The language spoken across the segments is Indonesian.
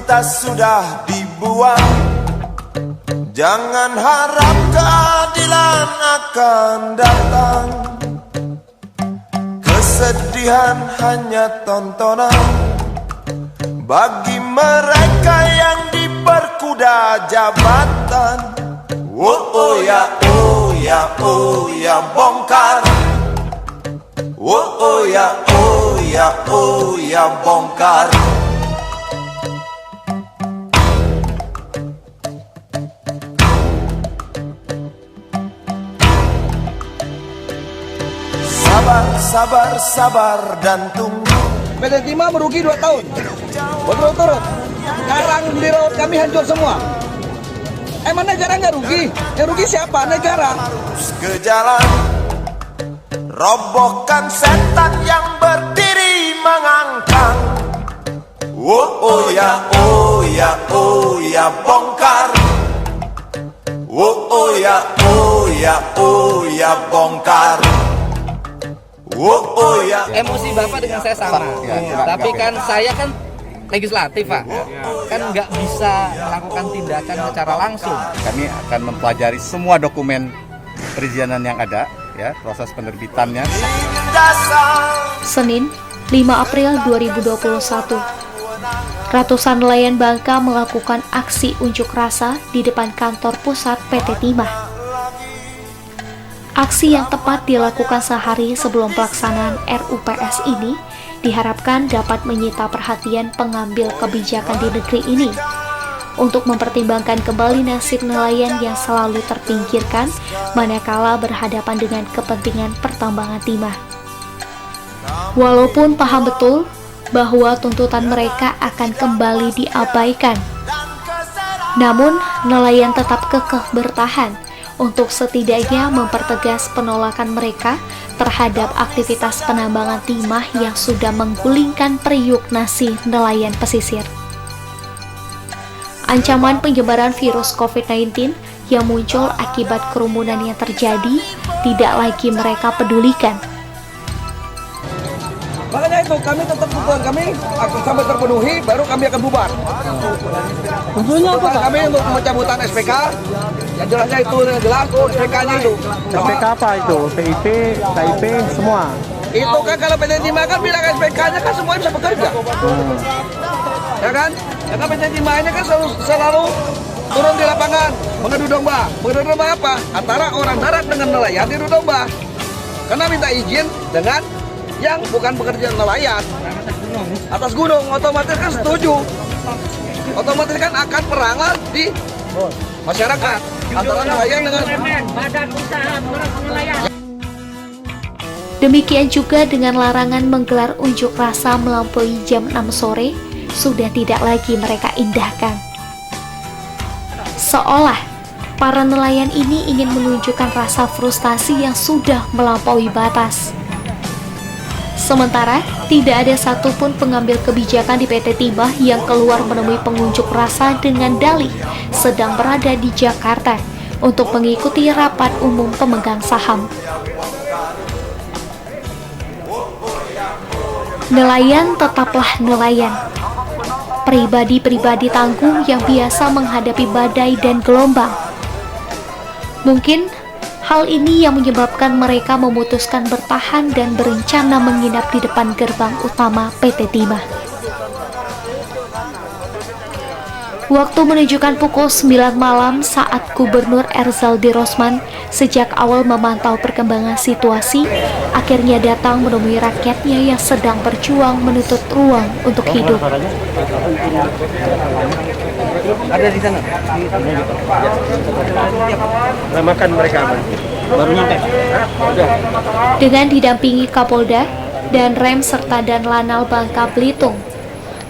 cinta sudah dibuang. Jangan harap keadilan akan datang. Kesedihan hanya tontonan bagi mereka yang diperkuda jabatan. Oh ya, oh ya, oh ya, bongkar. Oh ya, oh ya, oh ya, bongkar. Sabar, sabar, sabar dan tunggu. PT Timah merugi 2 tahun berturut-turut. Karang di laut kami hancur semua. Emang negara nggak rugi? Yang rugi siapa? Negara. Harus ke jalan, robohkan setan yang berdiri mengangkang. Oh ya, oh ya, oh ya, bongkar. Oh ya, oh ya, oh ya, bongkar. Oh ya. Emosi Bapak dengan saya sama, tapi kan saya kan legislatif, Pak. Kan nggak bisa melakukan tindakan secara langsung. Kami akan mempelajari semua dokumen perizinan yang ada, ya, proses penerbitannya. Senin, 5 April 2021. Ratusan nelayan Bangka melakukan aksi unjuk rasa di depan kantor pusat PT Timah. Aksi yang tepat dilakukan sehari sebelum pelaksanaan RUPS ini diharapkan dapat menyita perhatian pengambil kebijakan di negeri ini untuk mempertimbangkan kembali nasib nelayan yang selalu terpinggirkan manakala berhadapan dengan kepentingan pertambangan timah. Walaupun paham betul bahwa tuntutan mereka akan kembali diabaikan, namun nelayan tetap kekeh bertahan untuk setidaknya mempertegas penolakan mereka terhadap aktivitas penambangan timah yang sudah menggulingkan periuk nasi nelayan pesisir. Ancaman penyebaran virus COVID-19 yang muncul akibat kerumunan yang terjadi tidak lagi mereka pedulikan. Makanya itu kami tetap tuntutan kami akan sampai terpenuhi, baru kami akan bubar. Tentunya apa? Kami untuk pencabutan SPK, yang jelasnya itu jelas SPK-nya itu. SPK apa itu? PIP, KIP, semua? Itu kan kalau PT Timah kan bilang SPK-nya kan semua bisa bekerja. Ya kan? Karena PT Timah ini kan selalu turun di lapangan, mengadu domba. Mengadu domba apa? Antara orang darat dengan nelayan diadu domba. Karena minta izin dengan yang bukan pekerjaan nelayan atas gunung, otomatis kan setuju, otomatis kan akan perangan di masyarakat antara nelayan dengan badan usaha nelayan. Demikian juga dengan larangan menggelar unjuk rasa melampaui jam 6 sore sudah tidak lagi mereka indahkan. Seolah para nelayan ini ingin menunjukkan rasa frustasi yang sudah melampaui batas. Sementara, tidak ada satupun pengambil kebijakan di PT Timah yang keluar menemui pengunjuk rasa dengan dalih sedang berada di Jakarta untuk mengikuti rapat umum pemegang saham. Nelayan tetaplah nelayan. Pribadi-pribadi tangguh yang biasa menghadapi badai dan gelombang. Mungkin hal ini yang menyebabkan mereka memutuskan bertahan dan berencana menginap di depan gerbang utama PT Timah. Waktu menunjukkan pukul 9 malam saat Gubernur Erzaldi Rosman sejak awal memantau perkembangan situasi, akhirnya datang menemui rakyatnya yang sedang berjuang menuntut ruang untuk hidup. Ada di sana. Makan mereka baru nyampe. Dengan didampingi Kapolda dan Rem serta dan Lanal Bangka Belitung,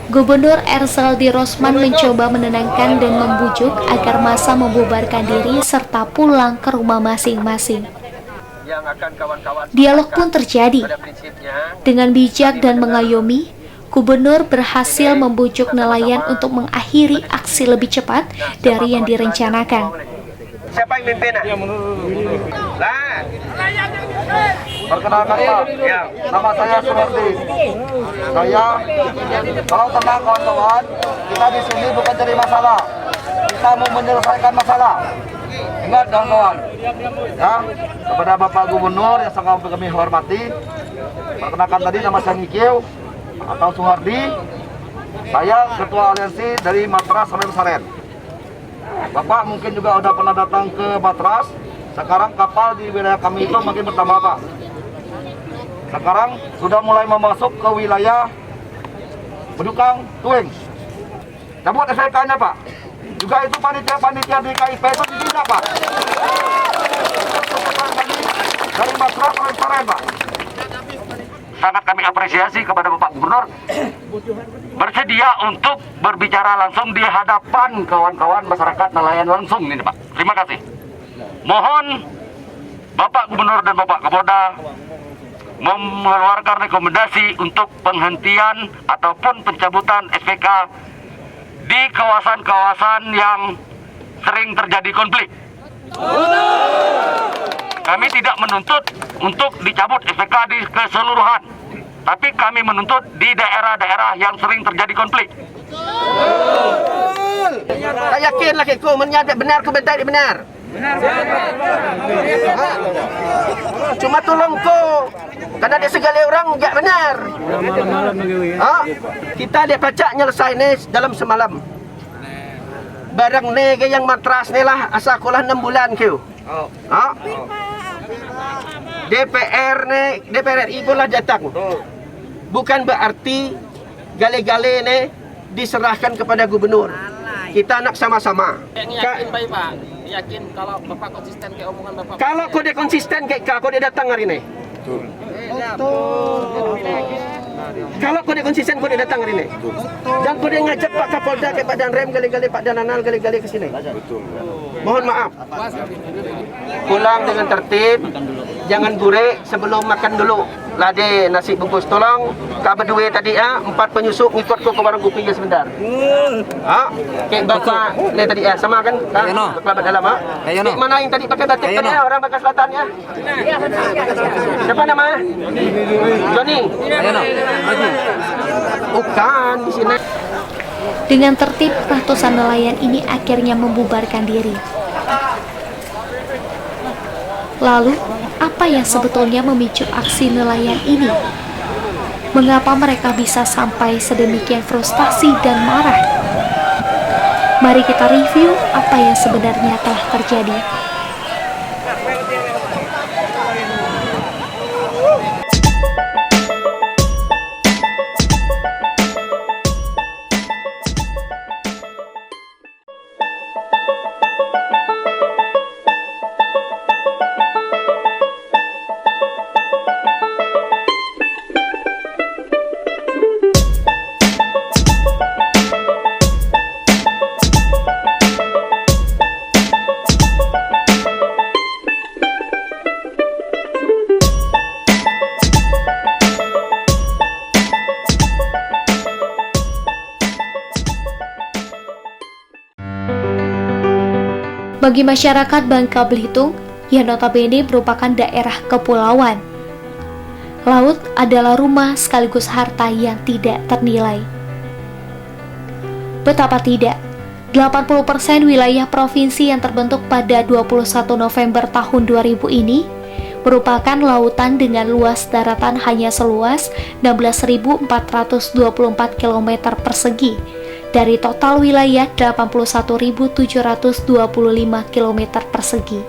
Gubernur Erzaldi Rosman mencoba menenangkan dan membujuk agar massa membubarkan diri serta pulang ke rumah masing-masing. Dialog pun terjadi. Dengan bijak dan mengayomi, Gubernur berhasil membujuk nelayan untuk mengakhiri aksi lebih cepat dari yang direncanakan. Siapa yang mimpin? Ya, menurut. Lah. Perkenalkan Pak, nama saya Suhardi. Saya, kalau tenang kawan-kawan, kita di sini bukan cari masalah, kita mau menyelesaikan masalah. Ingat kawan-kawan, ya, kepada Bapak Gubernur yang sangat kami hormati, perkenalkan tadi nama saya Ngikil atau Suhardi. Saya Ketua Aliansi dari Matras sampai Besaren. Bapak mungkin juga udah pernah datang ke Matras. Sekarang kapal di wilayah kami itu makin bertambah Pak. Sekarang sudah mulai memasuk ke wilayah Bedukang, Tueng. Cabut SK-nya Pak. Juga itu panitia-panitia di KIP itu ditindak Pak. Dari Matras sampai Besaren Pak. Sangat kami apresiasi kepada Bapak Gubernur bersedia untuk berbicara langsung di hadapan kawan-kawan masyarakat nelayan langsung ini Pak. Terima kasih. Mohon Bapak Gubernur dan Bapak Kapolda mengeluarkan rekomendasi untuk penghentian ataupun pencabutan SPK di kawasan-kawasan yang sering terjadi konflik. Kami tidak menuntut untuk dicabut SPK di keseluruhan, tapi kami menuntut di daerah-daerah yang sering terjadi konflik. Tak yakin lagi ku menyadap benar ku bentai benar. Cuma tolong ku, karena dia segala orang enggak benar. Kita dia pacak nyelesai ni dalam semalam. Barang ni yang matras ni lah asal kulah 6 bulan ku. DPR RI pun lah datang. Bukan berarti gale-gale ni diserahkan kepada gubernur. Kita nak sama-sama. Yakin baik Pak. Yakin kalau Bapak konsisten ke omongan Bapak. Kalau kau dia konsisten kayak kau dia datang hari ini. Kalau kau dia konsisten kau dia datang hari ini. Dan kau dia ngajak Pak Kapolda ke Pak Danrem gale-gale Pak Dananal gale-gale ke sini. Mohon maaf. Pulang dengan tertib. Jangan gurek sebelum makan dulu. Lade nasi bungkus. Tolong kau berdua tadi 4 penyusup ngikut kau ke warung kopi sebentar. Kek bapak ni tadi sama kan? Kelabat dalam Kek mana yang tadi pakai batik tadi orang Bangka Selatan ya? Siapa nama? Johnny. Bukan di sini. Dengan tertib, ratusan nelayan ini akhirnya membubarkan diri. Lalu, apa yang sebetulnya memicu aksi nelayan ini? Mengapa mereka bisa sampai sedemikian frustasi dan marah? Mari kita review apa yang sebenarnya telah terjadi. Bagi masyarakat Bangka Belitung, yang notabene merupakan daerah kepulauan, laut adalah rumah sekaligus harta yang tidak ternilai. Betapa tidak, 80% wilayah provinsi yang terbentuk pada 21 November tahun 2000 ini merupakan lautan dengan luas daratan hanya seluas 16.424 km persegi dari total wilayah 81.725 km persegi.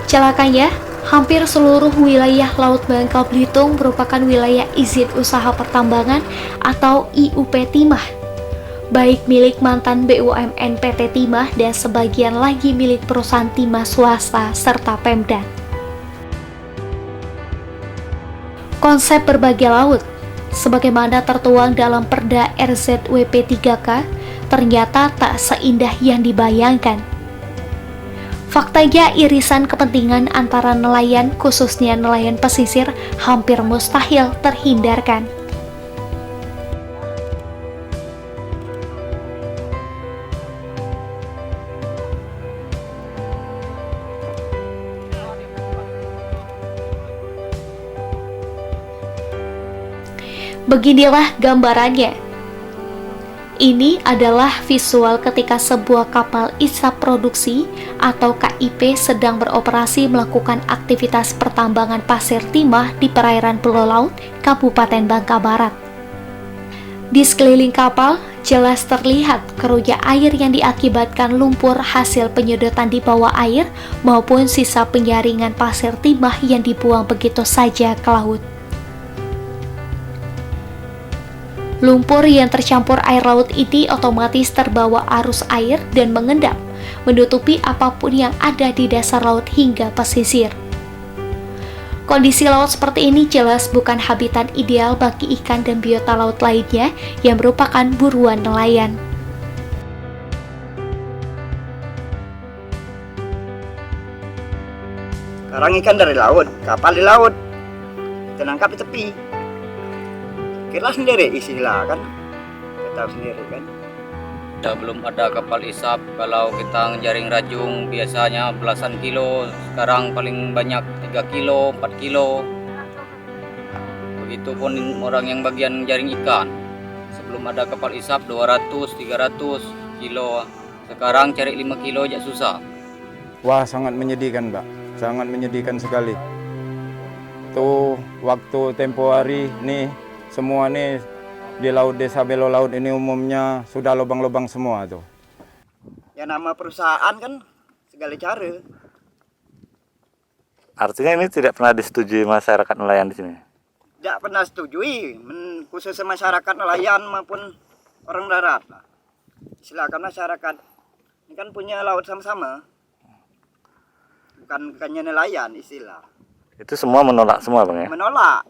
Celakanya, hampir seluruh wilayah Laut Bangka Belitung merupakan wilayah izin usaha pertambangan atau IUP Timah, baik milik mantan BUMN PT Timah dan sebagian lagi milik perusahaan timah swasta serta Pemda. Konsep berbagi laut, sebagaimana tertuang dalam Perda RZWP 3K, ternyata tak seindah yang dibayangkan. Faktanya irisan kepentingan antara nelayan, khususnya nelayan pesisir, hampir mustahil terhindarkan. Beginilah gambarannya. Ini adalah visual ketika sebuah kapal ISAP produksi atau KIP sedang beroperasi melakukan aktivitas pertambangan pasir timah di perairan Pulau Laut, Kabupaten Bangka Barat. Di sekeliling kapal, jelas terlihat keruhnya air yang diakibatkan lumpur hasil penyedotan di bawah air maupun sisa penyaringan pasir timah yang dibuang begitu saja ke laut. Lumpur yang tercampur air laut ini otomatis terbawa arus air dan mengendap, menutupi apapun yang ada di dasar laut hingga pesisir. Kondisi laut seperti ini jelas bukan habitat ideal bagi ikan dan biota laut lainnya yang merupakan buruan nelayan. Sekarang ikan dari laut, kapal di laut, kita nangkap di tepi. Kira sendiri istilah kan, kita tahu sendiri kan. Belum ada kapal ISAP, kalau kita ngejaring rajung biasanya belasan kilo, sekarang paling banyak 3 kilo, 4 kilo. Begitupun orang yang bagian jaring ikan. Sebelum ada kapal ISAP 200, 300 kilo, sekarang cari 5 kilo aja susah. Wah, sangat menyedihkan, Mbak. Sangat menyedihkan sekali. Tuh waktu tempo hari nih, semua nih di laut desa Belo Laut ini umumnya sudah lubang-lubang semua tuh. Ya nama perusahaan kan segala cara. Artinya ini tidak pernah disetujui masyarakat nelayan di sini? Tidak pernah setujui, khususnya masyarakat nelayan maupun orang darat. Silakan masyarakat, ini kan punya laut sama-sama. Bukannya nelayan istilah. Itu semua menolak semua, Bang, ya? Menolak.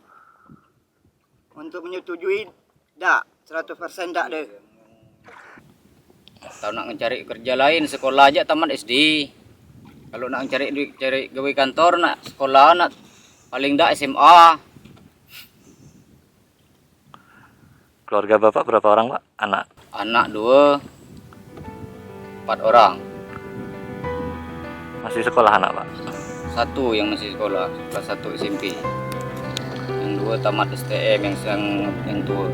Untuk menyetujui, enggak, 100% enggak deh. Kalau nak mencari kerja lain, sekolah aja tamat SD. Kalau nak cari gawe kantor, nak sekolah, nak paling enggak SMA. Keluarga Bapak berapa orang, Pak? Anak? Anak 2, 4 orang. Masih sekolah anak, Pak? 1 yang masih sekolah, kelas 1 SMP. Yang 2 tamat STM, yang tua.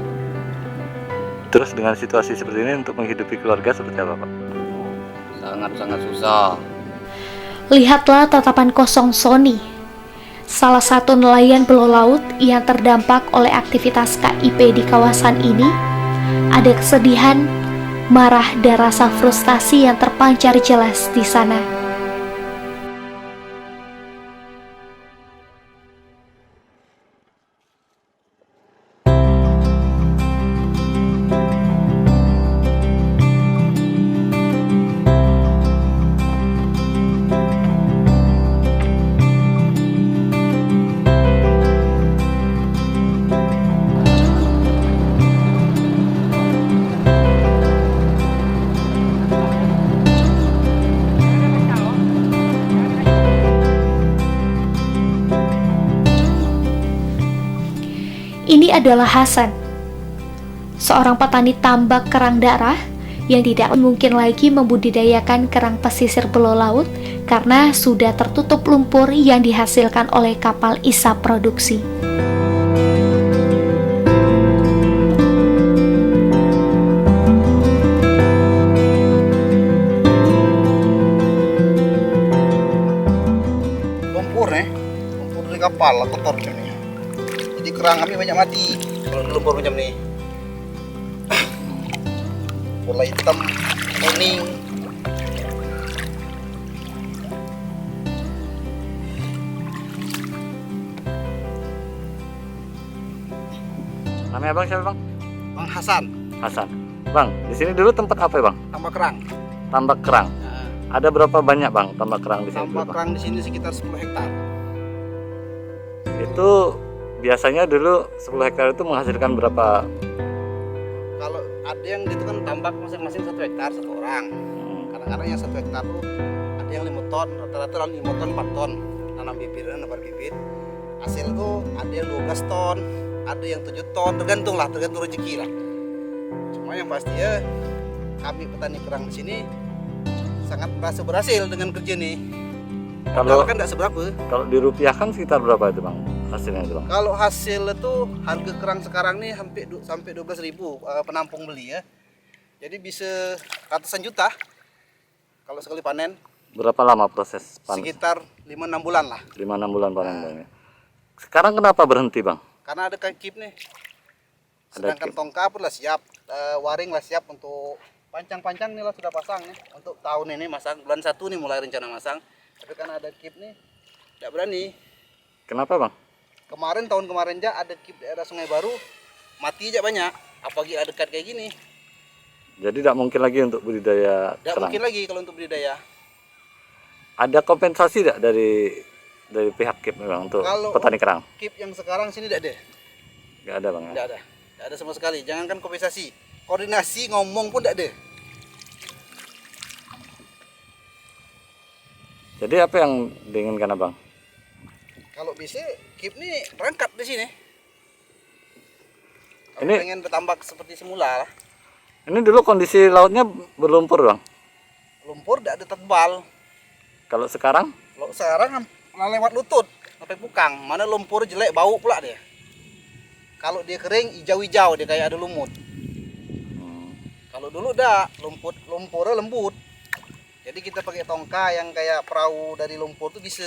Terus dengan situasi seperti ini untuk menghidupi keluarga seperti apa, Pak? Sangat-sangat susah. Lihatlah tatapan kosong Sony, salah satu nelayan Pulau Laut yang terdampak oleh aktivitas KIP di kawasan ini. Ada kesedihan, marah, dan rasa frustasi yang terpancar jelas di sana. Ini adalah Hasan, seorang petani tambak kerang darah yang tidak mungkin lagi membudidayakan kerang pesisir Pulau Laut karena sudah tertutup lumpur yang dihasilkan oleh kapal ISAP produksi. Lumpur dari kapal kotor macam ni. Jadi kerang kami banyak mati kalau lumpur macam ni. Warna hitam, kuning. Namanya Bang siapa, Bang? Bang Hasan. Hasan. Bang, di sini dulu tempat apa ya, Bang? Tambak kerang. Tambak kerang. Ada berapa banyak, Bang, tambak kerang di sini? Tambak kerang di sini sekitar 10 hektar. Itu biasanya dulu 10 hektar itu menghasilkan berapa? Kalau ada yang itu kan tambak masing-masing 1 hektar 1 orang. Kadang-kadang yang 1 hektar tuh ada ada yang 5 ton, rata-rata 5 ton, 4 ton nanam bibit, nabar bibit. Hasil tuh ada yang 12 ton, ada yang 7 ton, tergantung rezeki lah. Cuma yang pasti ya kami petani kerang di sini sangat merasa berhasil dengan kerja nih. Kalau kan nggak seberapa. Kalau dirupiahkan sekitar berapa itu bang hasilnya itu bang? Kalau hasil itu harga kerang sekarang nih sampai 12.000 penampung beli ya. Jadi bisa ratusan juta kalau sekali panen. Berapa lama proses panen? Sekitar 5-6 bulan lah. 5-6 bulan panen bang. Sekarang kenapa berhenti bang? Karena ada kip nih. Sedangkan tongka pun lah siap, waring lah siap untuk pancang-pancang nih lah sudah pasang nih. Untuk tahun ini masang, bulan 1 nih mulai rencana masang. Tapi karena ada kip nih, tidak berani. Kenapa bang? Tahun kemarin aja ada kip daerah Sungai Baru, mati aja banyak. Apalagi ada dekat kayak gini. Jadi tidak mungkin lagi untuk budidaya kerang? Tidak mungkin lagi kalau untuk budidaya. Ada kompensasi tidak dari pihak KIP memang untuk kalau petani kerang? KIP yang sekarang sini tidak ada. Tidak ada bang? Tidak ada. Tidak ada sama sekali. Jangankan kompensasi, koordinasi ngomong pun tidak ada. Jadi apa yang diinginkan abang? Kalau bisa KIP ini berangkat di sini. Kalau ini pengen bertambah seperti semula lah. Ini dulu kondisi lautnya berlumpur bang? Lumpur tidak ada tebal. Kalau sekarang? Kalau sekarang lewat lutut sampai pukang. Mana lumpur jelek bau pula dia. Kalau dia kering hijau-hijau dia kayak ada lumut. Kalau dulu dah lumpurnya lembut. Jadi kita pakai tongka yang kayak perahu dari lumpur tuh bisa.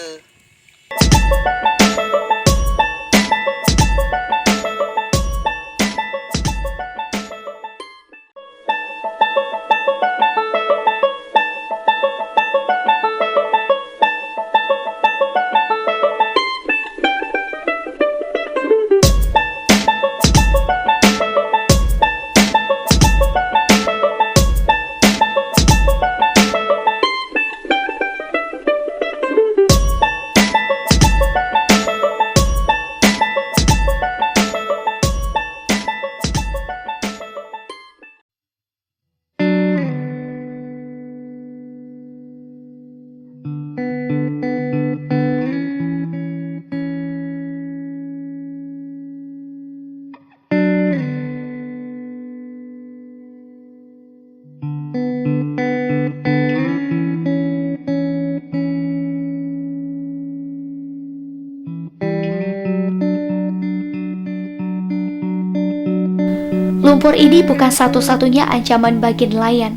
Lumpur ini bukan satu-satunya ancaman bagi nelayan.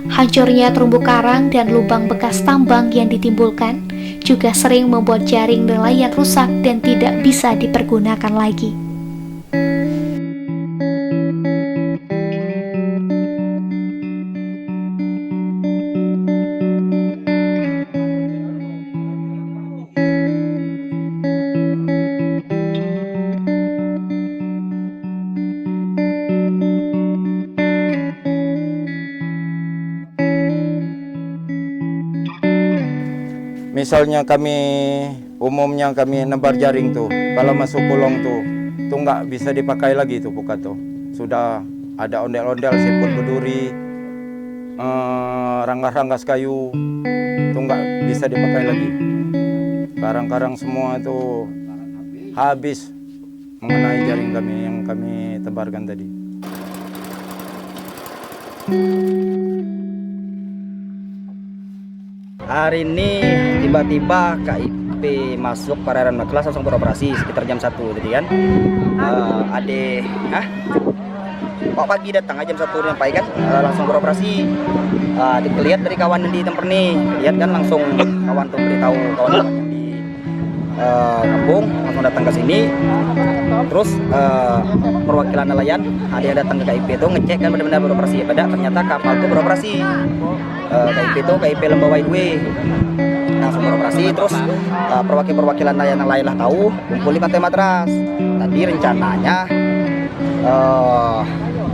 Hancurnya terumbu karang dan lubang bekas tambang yang ditimbulkan juga sering membuat jaring nelayan rusak dan tidak bisa dipergunakan lagi. Misalnya umumnya kami nebar jaring tuh, kalau masuk kolong tuh nggak bisa dipakai lagi tuh pukat tuh. Sudah ada ondel-ondel, siput berduri, ranggas-ranggas kayu, tuh nggak bisa dipakai lagi. Karang-karang semua tuh habis mengenai jaring kami yang kami tebarkan tadi. Hari ini tiba-tiba KIP masuk perairan Maklas langsung beroperasi sekitar jam 1 tadi kan. Pak pagi datang jam 1 sampai kan langsung beroperasi. Dilihat dari kawan di tempat nih, lihat kan langsung kawan tuh beritahu kawan yang di kampung langsung datang ke sini. Terus perwakilan nelayan ada yang datang ke KIP itu ngecek kan benar-benar beroperasi. Ternyata kapal itu beroperasi. KIP itu KIP Lembawai Due langsung beroperasi. Terus perwakilan nelayan yang lain lah tahu kumpul di Pantai Matras. Tadi rencananya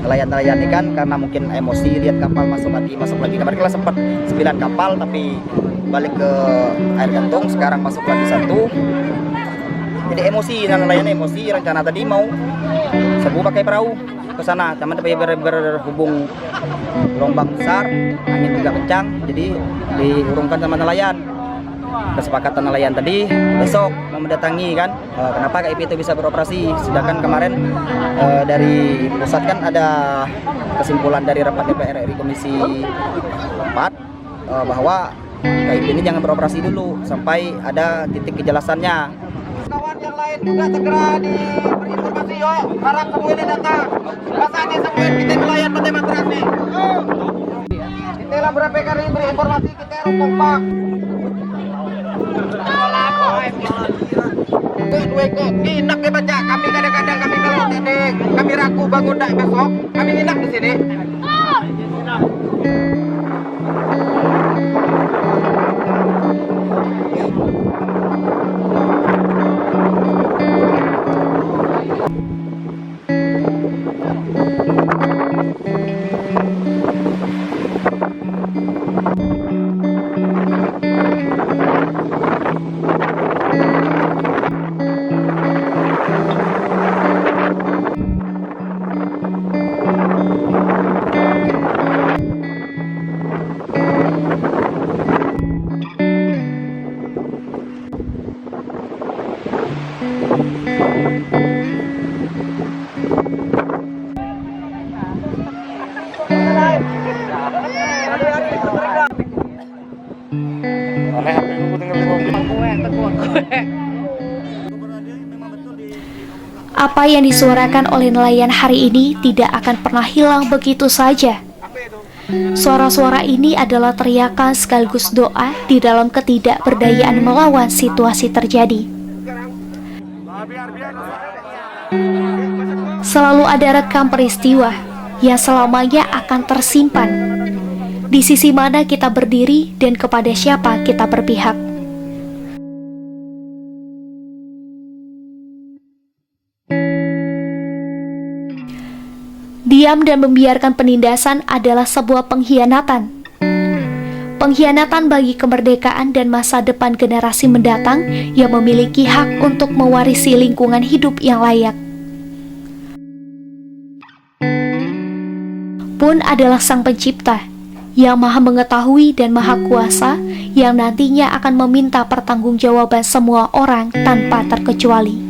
nelayan-nelayan ini kan karena mungkin emosi lihat kapal masuk lagi. Kemarin kita sempat 9 kapal tapi balik ke air gantung, sekarang masuk lagi 1. Jadi emosi, nelayan emosi, rencana tadi mau serbu pakai perahu. ke sana, cuman tapi berhubung gelombang besar, angin juga kencang, jadi diurungkan sama nelayan. Kesepakatan nelayan tadi besok mau mendatangi kan, kenapa KIP itu bisa beroperasi, sedangkan kemarin dari pusat kan ada kesimpulan dari rapat DPR RI Komisi 4 bahwa KIP ini jangan beroperasi dulu sampai ada titik kejelasannya. Kawan yang lain juga segera diberi informasi, yuk. Harap semua ini datang. Masa ini semua kita nelayan Pantai Matras nih. Kita lah berapa kali beri informasi, kita harus kompak. Nginap ya baca, kami kadang-kadang kami kalau ini kami ragu bangun dah besok, kami nginap di sini. Apa yang disuarakan oleh nelayan hari ini tidak akan pernah hilang begitu saja. Suara-suara ini adalah teriakan sekaligus doa di dalam ketidakberdayaan melawan situasi terjadi. Selalu ada rekam peristiwa yang selamanya akan tersimpan. Di sisi mana kita berdiri dan kepada siapa kita berpihak. Diam dan membiarkan penindasan adalah sebuah pengkhianatan. Pengkhianatan bagi kemerdekaan dan masa depan generasi mendatang yang memiliki hak untuk mewarisi lingkungan hidup yang layak. Pun adalah Sang Pencipta yang Maha Mengetahui dan Maha Kuasa yang nantinya akan meminta pertanggungjawaban semua orang tanpa terkecuali.